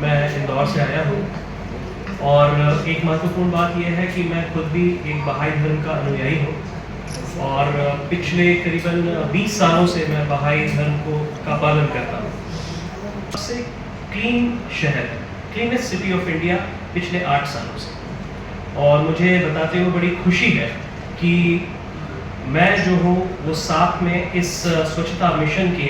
मैं इंदौर से आया हूँ और एक महत्वपूर्ण बात यह है कि मैं खुद भी एक बहाई धर्म का अनुयायी हूँ और पिछले करीबन 20 सालों से मैं बहाई धर्म का पालन करता हूँ। सबसे क्लीन शहर, क्लीनेस्ट सिटी ऑफ इंडिया पिछले 8 सालों से, और मुझे बताते हुए बड़ी खुशी है कि मैं जो हूँ वो साथ में इस स्वच्छता मिशन के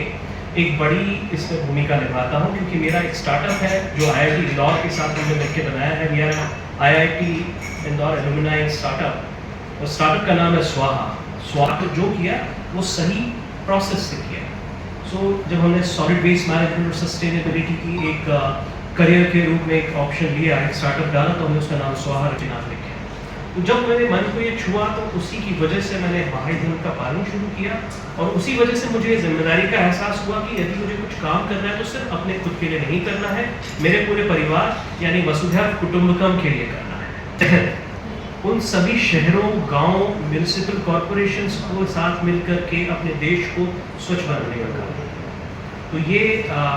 एक बड़ी इसमें भूमिका निभाता हूँ, क्योंकि मेरा एक स्टार्टअप है जो IIT इंदौर के साथ हमने मिलकर बनाया है। मेरा IIT इंदौर एलुमनाई स्टार्टअप, और स्टार्टअप का नाम है स्वाहा। जो किया वो सही प्रोसेस से किया। जब हमने सॉलिड वेस्ट मैनेजमेंट और सस्टेनेबिलिटी की एक करियर के रूप में एक ऑप्शन लिया, एक स्टार्टअप डाला, तो हमने उसका नाम स्वाहा नाम लिखा। तो जब मेरे मन को ये छुआ तो उसी की वजह से मैंने बहाई धर्म का पालन शुरू किया, और उसी वजह से मुझे जिम्मेदारी का एहसास हुआ कि यदि मुझे कुछ काम करना है तो सिर्फ अपने खुद के लिए नहीं करना है, मेरे पूरे परिवार यानी वसुधैव कुटुंबकम के लिए करना है। उन सभी शहरों, गाँव, म्यूनिसिपल कॉरपोरेशंस को साथ मिलकर के अपने देश को स्वच्छ बनाने का काम। तो ये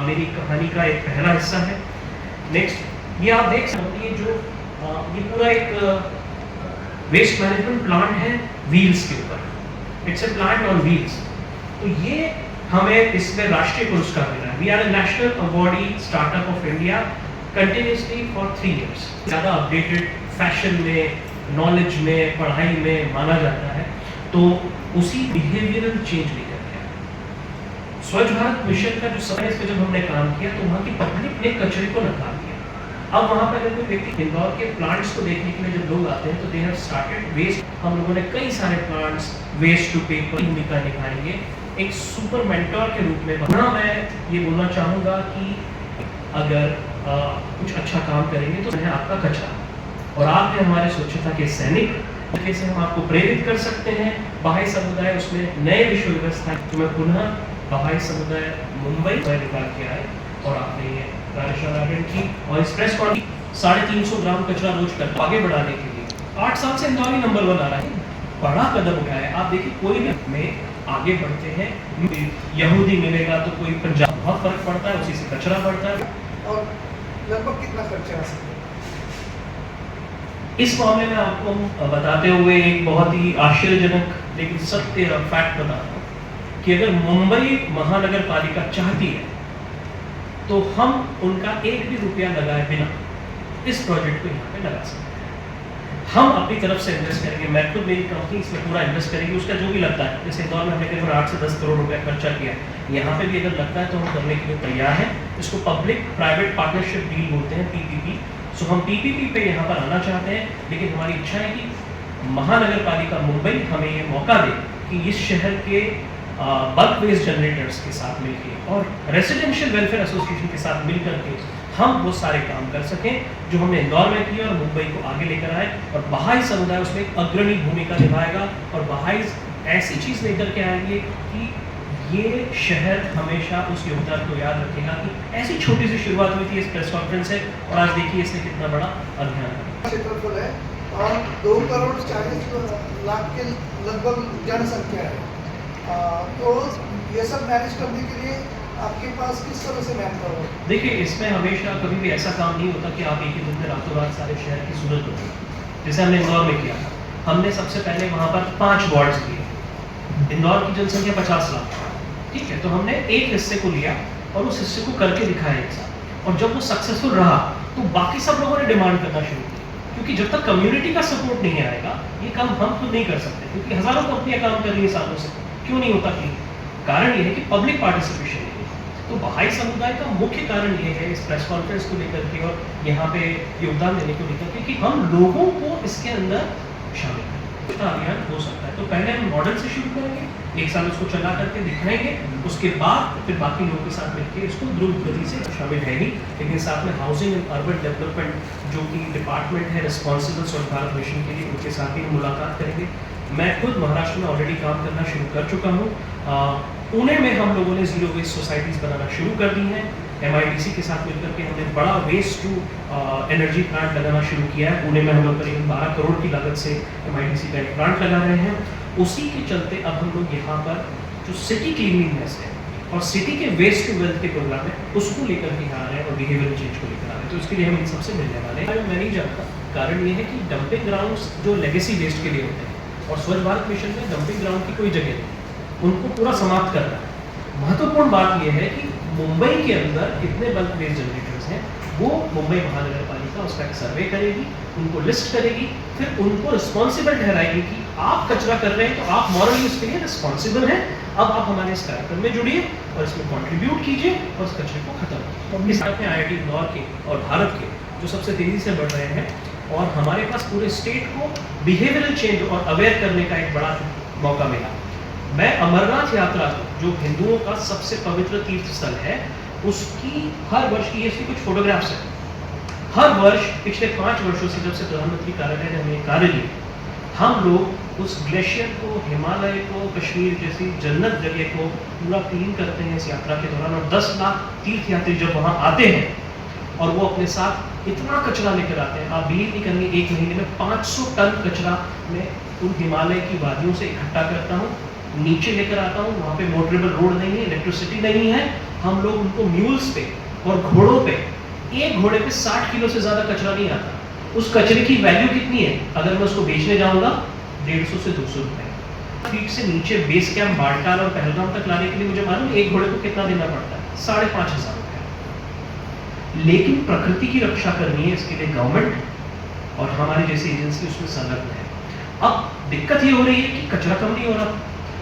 मेरी कहानी का एक पहला हिस्सा है। नेक्स्ट ये आप देख सकते हैं, ये पूरा एक वेस्ट मैनेजमेंट प्लांट है व्हील्स के ऊपर। It's a plant on wheels. तो ये हमें इसमें राष्ट्रीय पुरस्कार मिला है। We are a national awardee startup of India continuously for 3 years। ज़्यादा अपडेटेड फैशन में, नॉलेज में, पढ़ाई में माना जाता है। तो उसी बिहेवियरल चेंज लेकर के स्वच्छ भारत मिशन का जो समय इस पे जब हमने काम किया तो वहाँ की पब्लिक ने कचरे को निकाल दिया। अब वहाँ पर अगर कोई व्यक्ति इंदौर के प्लांट्स को देखने के लिए जब लोग आते हैं तो दे हैव स्टार्टेड वेस्ट। हम लोगों ने कई सारे प्लांट्स वेस्ट टू पेपर भूमिका निभाएंगे एक सुपर मेंटोर के रूप में। वहाँ मैं ये बोलना चाहूँगा कि अगर कुछ अच्छा काम करेंगे तो है आपका कचरा, और आप हैं हमारे स्वच्छता के सैनिक। जैसे हम आपको प्रेरित कर सकते हैं। बहाई समुदाय उसमें नए विश्व व्यवस्था तो मैं पुनः बहाई समुदाय मुंबई निकाल के आए और आपने ये कार्यशाला अटेंड की और इस प्रेस कॉन्फ्रेंस 350 ग्राम कचरा रोज कर आगे बढ़ाने के लिए 8 साल से इंदौर ही नंबर 1 आ रहा है। बड़ा कदम उठाया है। आप देखिए कोई भी में आगे बढ़ते हैं। यहूदी मिलेगा तो कोई पंजाब, बहुत फर्क पड़ता है, उसी से कचरा बढ़ता है। और लगभग कितना खर्चा आ सकता है? इस मामले में आपको बताते हुए एक बहुत ही आश्चर्यजनक लेकिन सत्य फैक्ट बताता हूँ कि अगर मुंबई महानगर पालिका चाहती है तो हम उनका एक भी रुपया लगाए बिना इस प्रोजेक्ट को यहाँ पे लगा सकते हैं। हम अपनी तरफ से इन्वेस्ट करेंगे। मैं खुद, मेरी कंपनी इसमें पूरा इन्वेस्ट करेगी। उसका जो भी लगता है, जैसे इंदौर में हमने करीब 8 से 10 करोड़ रुपया खर्चा किया, यहाँ पे भी अगर लगता है तो हम करने के लिए तैयार हैं। इसको पब्लिक प्राइवेट पार्टनरशिप डील बोलते हैं, PPP। सो हम PPP पे यहाँ पर आना चाहते हैं, लेकिन हमारी इच्छा है कि महानगर पालिका मुंबई हमें ये मौका दे कि इस शहर के बल्क वेस्ट जनरेटर्स के साथ मिलकर और रेसिडेंशियल वेलफेयर एसोसिएशन के साथ मिलकर के हम वो सारे काम कर सकें जो हमने इंदौर में किया और मुंबई को आगे लेकर आए। और बहाई समुदाय उसमें एक अग्रणी भूमिका निभाएगा और बहाई ऐसी चीज़ लेकर के आएंगे कि ये शहर हमेशा उस योगदान को याद रखेगा कि ऐसी छोटी सी शुरुआत हुई थी इस प्रेस कॉन्फ्रेंस से, और आज देखिए इसने कितना बड़ा अभियान क्षेत्रफल है और 2 करोड़ 40 लाख के लगभग जनसंख्या है। तो ये सब मैनेज करने के लिए आपके पास किस तरह से मैन पावर? देखिए, इसमें हमेशा कभी भी ऐसा काम नहीं होता कि आप एक ही दिन में रातों रात सारे शहर की सूरत होगी। जैसे हमने इंदौर में किया, हमने सबसे पहले वहाँ पर 5 वार्ड्स लिए। इंदौर की जनसंख्या 50 लाख, ठीक है, तो हमने एक हिस्से को लिया और उस हिस्से को करके दिखाया एक साथ, और जब वो सक्सेसफुल रहा तो बाकी सब लोगों ने डिमांड करना शुरू की, क्योंकि जब तक कम्युनिटी का सपोर्ट नहीं आएगा ये काम हम खुद नहीं कर सकते, क्योंकि हज़ारों कंपनियां काम कर रही है सालों से, क्यों नहीं होता? क्यों? कारण ये है कि पब्लिक पार्टिसिपेशन है। तो बहाई समुदाय का मुख्य कारण ये है इस प्रेस कॉन्फ्रेंस को लेकर के और यहाँ पे योगदान देने को लेकर के कि हम लोगों को इसके अंदर शामिल करें। अभियान हो सकता है तो पहले हम मॉडल से शुरू करेंगे, 1 साल उसको चला करके दिखाएंगे, उसके बाद फिर बाकी लोगों के साथ मिलकर इसको द्रुत गति से शामिल रहेगी। लेकिन साथ में हाउसिंग एंड अर्बन डेवलपमेंट जो कि डिपार्टमेंट है रिस्पॉन्सिबल स्वच्छ भारत मिशन के लिए, उनके साथ भी हम मुलाकात करेंगे। मैं खुद महाराष्ट्र में ऑलरेडी काम करना शुरू कर चुका हूँ। पुणे में हम लोगों ने जीरो वेस्ट सोसाइटीज़ बनाना शुरू कर दी हैं। MIDC के साथ मिलकर के हमने बड़ा वेस्ट टू एनर्जी प्लांट लगाना शुरू किया है। पुणे में हम लोग करीब 12 करोड़ की लागत से MIDC का एक प्लांट लगा रहे हैं। उसी के चलते अब हम लोग यहाँ पर जो सिटी क्लीनिंगनेस है और सिटी के वेस्ट टू वेल्थ के प्रोग्राम है उसको लेकर के यहाँ आ रहे हैं और बिहेवियर चेंज को लेकर आ रहे हैं। तो इसके लिए हम इन सबसे मिलने वाले हैं। मैं नहीं जानता, कारण ये है कि डंपिंग ग्राउंड्स जो लेगेसी वेस्ट के लिए होते हैं और स्वच्छ भारत मिशन में डंपिंग ग्राउंड की कोई जगह नहीं, उनको पूरा समाप्त करना है। महत्वपूर्ण बात यह है कि मुंबई के अंदर कितने बल्क वेस्ट जनरेटर्स हैं वो मुंबई महानगर पालिका उसका एक सर्वे करेगी, उनको लिस्ट करेगी, फिर उनको रिस्पॉन्सिबल ठहराएगी कि आप कचरा कर रहे हैं तो आप मॉरली उसके लिए रिस्पॉन्सिबल हैं। अब आप हमारे इस कार्यक्रम में जुड़िए और इसमें कंट्रीब्यूट कीजिए और उस कचरे को खत्म कीजिए। इस साथ में IIT इंदौर के और भारत के जो सबसे तेजी से बढ़ रहे हैं और हमारे पास पूरे स्टेट को बिहेवियरल चेंज और अवेयर करने का एक बड़ा मौका मिला। मैं अमरनाथ यात्रा जो हिंदुओं का सबसे पवित्र तीर्थ स्थल है उसकी हर वर्ष की इसकी कुछ फोटोग्राफ्स हैं। हर वर्ष पिछले 5 वर्षों से जब से प्रधानमंत्री कार्यालय ने हमें कार्य लिया, हम लोग उस ग्लेशियर को, हिमालय को, कश्मीर जैसी जन्नत जगह को पूरा क्लीन करते हैं इस यात्रा के दौरान। और 10 लाख तीर्थयात्री जब वहाँ आते हैं और वो अपने साथ इतना कचरा लेकर आते हैं, आप बिलीव नहीं करेंगे, 1 महीने में 500 टन कचरा मैं उन हिमालय की वादियों से इकट्ठा करता हूँ, नीचे लेकर आता हूँ। वहाँ पे मोटरेबल रोड नहीं है, इलेक्ट्रिसिटी नहीं है, हम लोग उनको म्यूल्स पे और घोड़ों पे, एक घोड़े पे 60 किलो से ज़्यादा कचरा नहीं आता। उस कचरे की वैल्यू कितनी है? अगर मैं उसको बेचने जाऊँगा 150 से 200 रुपये। फीट से नीचे बेस कैंप बालटाल और पहलगाम तक लाने के लिए मुझे मालूम एक घोड़े को कितना देना पड़ता है, 5,500 रुपये। लेकिन प्रकृति की रक्षा करनी है, इसके लिए गवर्नमेंट और हमारी जैसी एजेंसी उसमें संलग्न है। अब दिक्कत ये हो रही है कि कचरा कम नहीं हो रहा।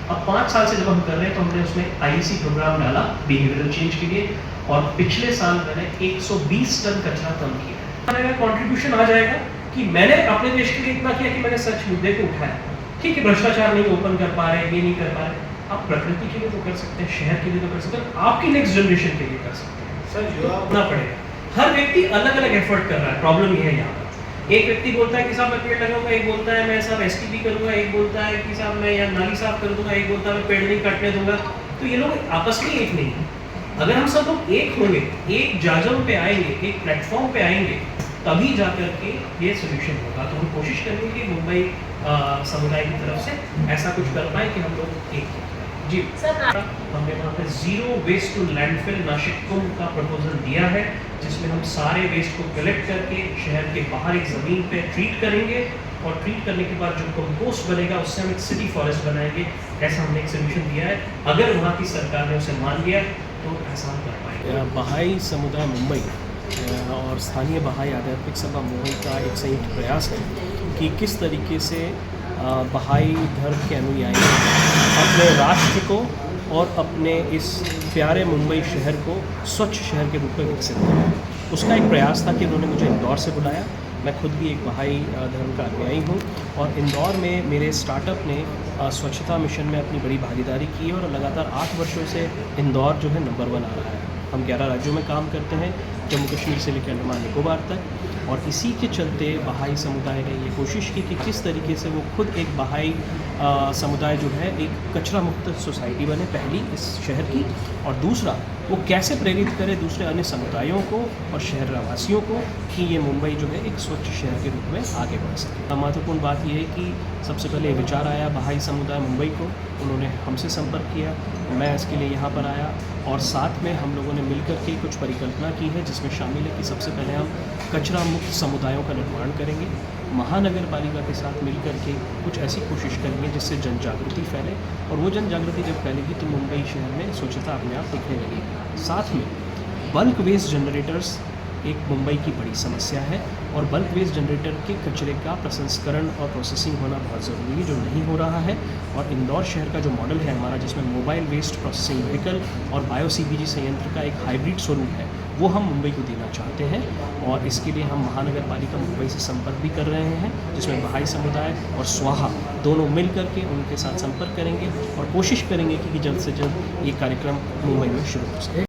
अब 5 साल से जब हम कर रहे हैं तो हमने उसमें IEC प्रोग्राम डाला बिहेवियरल चेंज के लिए और पिछले साल मैंने 120 टन कचरा कम किया है। कंट्रीब्यूशन आ जाएगा कि मैंने अपने देश के लिए इतना किया कि मैंने सच मुद्दे को उठाया। ठीक है, भ्रष्टाचार नहीं ओपन कर पा रहे, ये नहीं कर पा रहे, आप प्रकृति के लिए तो कर सकते हैं, शहर के लिए तो कर सकते हैं, आपकी नेक्स्ट जनरेशन के लिए कर सकते हैं। सर जुड़ना पड़ेगा। हर व्यक्ति अलग अलग एफर्ट कर रहा है। प्रॉब्लम यह है यहाँ पर, एक व्यक्ति बोलता है कि साहब मैं पेड़ लगाऊंगा, एक बोलता है मैं साहब STP करूंगा, एक बोलता है कि साहब मैं यहाँ नाली साफ कर दूंगा, एक बोलता है मैं पेड़ नहीं काटने दूंगा। तो ये लोग आपस में एक नहीं है। अगर हम सब लोग एक होंगे, एक जाजम पे आएंगे, एक प्लेटफॉर्म पे आएंगे, तभी जाकर के ये सोल्यूशन होगा। तो हम कोशिश करेंगे कि मुंबई समुदाय की तरफ से ऐसा कुछ कर पाए कि हम लोग एक जी सर। हमने वहाँ पे zero waste to landfill Nashik Kumbh का प्रपोजल दिया है, जिसमें हम सारे वेस्ट को कलेक्ट करके शहर के बाहर एक ज़मीन पे ट्रीट करेंगे और ट्रीट करने के बाद जो कंपोस्ट बनेगा उससे हम एक सिटी फॉरेस्ट बनाएंगे। ऐसा हमने एक सोल्यूशन दिया है। अगर वहाँ की सरकार ने उसे मान लिया तो ऐसा हम कर पाएंगे। बहाई समुदाय मुंबई और स्थानीय बहाई आध्यात्मिक सभा मुंबई का एक संयुक्त प्रयास है कि किस तरीके से बहाई धर्म के अनुयायी अपने राष्ट्र को और अपने इस प्यारे मुंबई शहर को स्वच्छ शहर के रूप में विकसित करें। उसका एक प्रयास था कि उन्होंने मुझे इंदौर से बुलाया। मैं खुद भी एक बहाई धर्म का अनुयायी हूँ और इंदौर में मेरे स्टार्टअप ने स्वच्छता मिशन में अपनी बड़ी भागीदारी की है और लगातार 8 वर्षों से इंदौर जो है नंबर 1 आ रहा है। हम 11 राज्यों में काम करते हैं, जम्मू कश्मीर से लेकर अंडमान निकोबार तक। और इसी के चलते बहाई समुदाय ने ये कोशिश की कि किस तरीके से वो खुद एक बहाई समुदाय जो है एक कचरा मुक्त सोसाइटी बने, पहली इस शहर की, और दूसरा वो कैसे प्रेरित करे दूसरे अन्य समुदायों को और शहरवासियों को कि ये मुंबई जो है एक स्वच्छ शहर के रूप में आगे बढ़ सके। महत्वपूर्ण बात यह है कि सबसे पहले विचार आया बहाई समुदाय मुंबई को, उन्होंने हमसे संपर्क किया, मैं इसके लिए यहाँ पर आया और साथ में हम लोगों ने मिलकर के कुछ परिकल्पना की है जिसमें शामिल है कि सबसे पहले हम कचरा मुक्त समुदायों का निर्माण करेंगे, महानगर पालिका के साथ मिलकर के कुछ ऐसी कोशिश करेंगे जिससे जन जागृति फैले और वो जन जागृति जब फैलेगी तो मुंबई शहर में स्वच्छता अपने आप दिखने लगेगी। साथ में बल्क वेस्ट जनरेटर्स एक मुंबई की बड़ी समस्या है और बल्क वेस्ट जनरेटर के कचरे का प्रसंस्करण और प्रोसेसिंग होना बहुत ज़रूरी है जो नहीं हो रहा है। और इंदौर शहर का जो मॉडल है हमारा, जिसमें मोबाइल वेस्ट प्रोसेसिंग व्हीकल और बायो CBG संयंत्र का एक हाइब्रिड स्वरूप है, वो हम मुंबई को देना चाहते हैं। और इसके लिए हम महानगर पालिका मुंबई से संपर्क भी कर रहे हैं, जिसमें बहाई समुदाय और स्वाहा दोनों मिल करके उनके साथ संपर्क करेंगे और कोशिश करेंगे कि जल्द से जल्द ये कार्यक्रम मुंबई में शुरू हो सके।